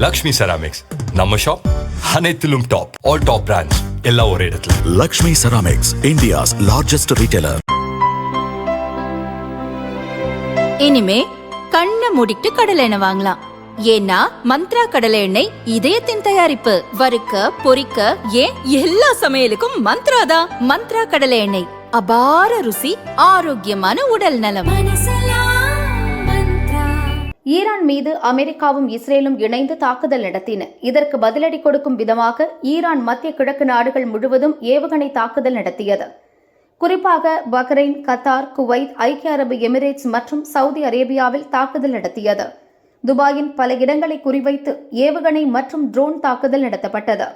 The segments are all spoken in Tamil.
லக்ஷ்மி செராமிக்ஸ் நம்ம ஷாப் அனைத்திலும் டாப். ஆல் டாப் பிராண்ட்ஸ் எல்லாம் ஒரே இடத்துல. Lakshmi ceramics, India's largest retailer. இனிமே கண்ணை மூடிட்டு கடலை எண்ணெய் வாங்கலாம். ஏன்னா மந்த்ரா கடலை எண்ணெய் இதயத்தின் தயாரிப்பு. வறுக்க, பொரிக்க, ஏன் எல்லா சமையலுக்கும் மந்த்ரா தான். மந்த்ரா கடலை எண்ணெய், அபார ருசி, ஆரோக்கியமான உடல் நலம். ஈரான் மீது அமெரிக்காவும் இஸ்ரேலும் இணைந்து தாக்குதல் நடத்தின. இதற்கு பதிலடி கொடுக்கும் விதமாக ஈரான் மத்திய கிழக்கு நாடுகள் முழுவதும் ஏவுகணை தாக்குதல் நடத்தியது. குறிப்பாக பஹ்ரைன், கத்தார், குவைத், ஐக்கிய அரபு எமிரேட்ஸ் மற்றும் சவுதி அரேபியாவில் தாக்குதல் நடத்தியது. துபாயின் பல இடங்களை குறிவைத்து ஏவுகணை மற்றும் ட்ரோன் தாக்குதல் நடத்தப்பட்டது.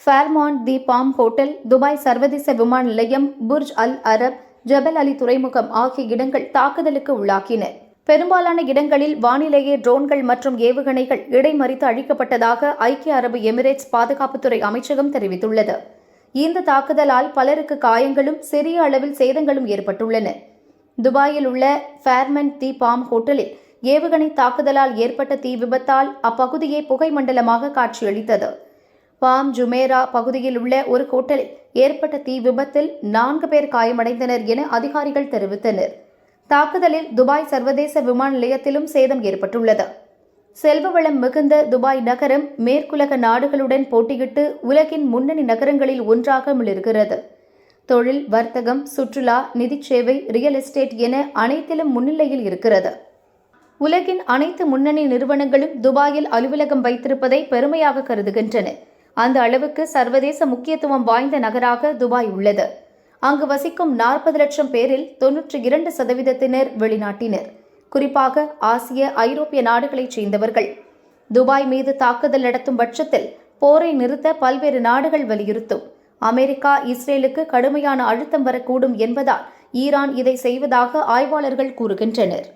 ஃபேர்மான் தி பாம் ஹோட்டல், துபாய் சர்வதேச விமான நிலையம், புர்ஜ் அல் அரப், ஜபல் அலி துறைமுகம் ஆகிய இடங்கள் தாக்குதலுக்கு உள்ளாக்கின. பெரும்பாலான இடங்களில் வானிலேயே ட்ரோன்கள் மற்றும் ஏவுகணைகள் இடைமறித்து அழிக்கப்பட்டதாக ஐக்கிய அரபு எமிரேட்ஸ் பாதுகாப்புத்துறை அமைச்சகம் தெரிவித்துள்ளது. இந்த தாக்குதலால் பலருக்கு காயங்களும் சிறிய அளவில் சேதங்களும் ஏற்பட்டுள்ளன. துபாயில் உள்ள ஃபேர்மன் தி பாம் ஹோட்டலில் ஏவுகணை தாக்குதலால் ஏற்பட்ட தீ விபத்தால் அப்பகுதியே புகை மண்டலமாக காட்சியளித்தது. பாம் ஜுமேரா பகுதியில் உள்ள ஒரு ஹோட்டலில் ஏற்பட்ட தீ விபத்தில் 4 பேர் காயமடைந்தனர் என அதிகாரிகள் தெரிவித்தனர். தாக்குதலில் துபாய் சர்வதேச விமான நிலையத்திலும் சேதம் ஏற்பட்டுள்ளது. செல்வ வளம் மிகுந்த துபாய் நகரம் மேற்குலக நாடுகளுடன் போட்டியிட்டு உலகின் முன்னணி நகரங்களில் ஒன்றாக மிளிர்கிறது. தொழில், வர்த்தகம், சுற்றுலா, நிதி சேவை, ரியல் எஸ்டேட் என அனைத்திலும் முன்னிலையில் இருக்கிறது. உலகின் அனைத்து முன்னணி நிறுவனங்களும் துபாயில் அலுவலகம் வைத்திருப்பதை பெருமையாக கருதுகின்றன. அந்த அளவுக்கு சர்வதேச முக்கியத்துவம் வாய்ந்த நகராக துபாய் உள்ளது. அங்கு வசிக்கும் 40 லட்சம் பேரில் 92% வெளிநாட்டினர், குறிப்பாக ஆசிய, ஐரோப்பிய நாடுகளைச் சேர்ந்தவர்கள். துபாய் மீது தாக்குதல் நடத்தும் பட்சத்தில் போரை நிறுத்த பல்வேறு நாடுகள் வலியுறுத்தும். அமெரிக்கா, இஸ்ரேலுக்கு கடுமையான அழுத்தம் வரக்கூடும் என்பதால் ஈரான் இதை செய்வதாக ஆய்வாளர்கள் கூறுகின்றனர்.